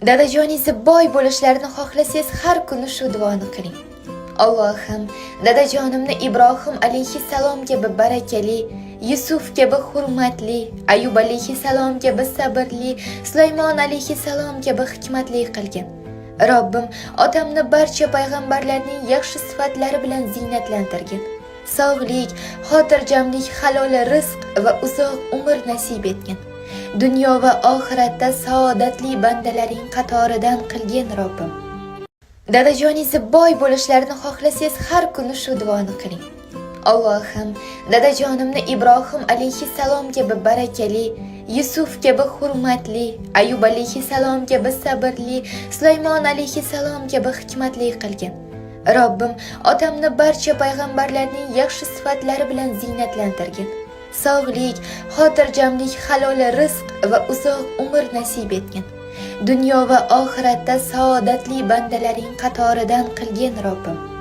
Dadajoningizni boy bo'lishlarini xohlasangiz har kuni shu duoni qiling. Allohim, dadajonimni Ibrohim alayhissalom kabi barakali, Yusuf kabi hurmatli, Ayub alayhissalom kabi sabrli, Sulaymon alayhissalom kabi hikmatli qilgin. Robbim, otamni barcha payg'ambarlarning yaxshi sifatlari bilan ziynatlantirgin. Sog'lik, xotirjamlik, halol rizq va uzoq umr nasib etgin. Dunyo va oxiratda saodatli bandalaring qatoridan qilgin Robbim. Dadajoningizni boy bo'lishlarini xohlasangiz har kuni shu duoni qiling. Allohim, dadajonimni Ibrohim alayhissalom kabi barakali, Yusuf kabi hurmatli, Ayub alayhissalom kabi sabrli, Sulaymon alayhissalom kabi hikmatli qilgin. Robbim, otamni barcha payg'ambarlarning yaxshi sifatlari bilan ziynatlantirgin. Sog'lik, xotirjamlik, halol rizq va uzoq umr nasib etgin. Dunyo va oxiratda saodatli bandalaring qatoridan qilgin Robbim.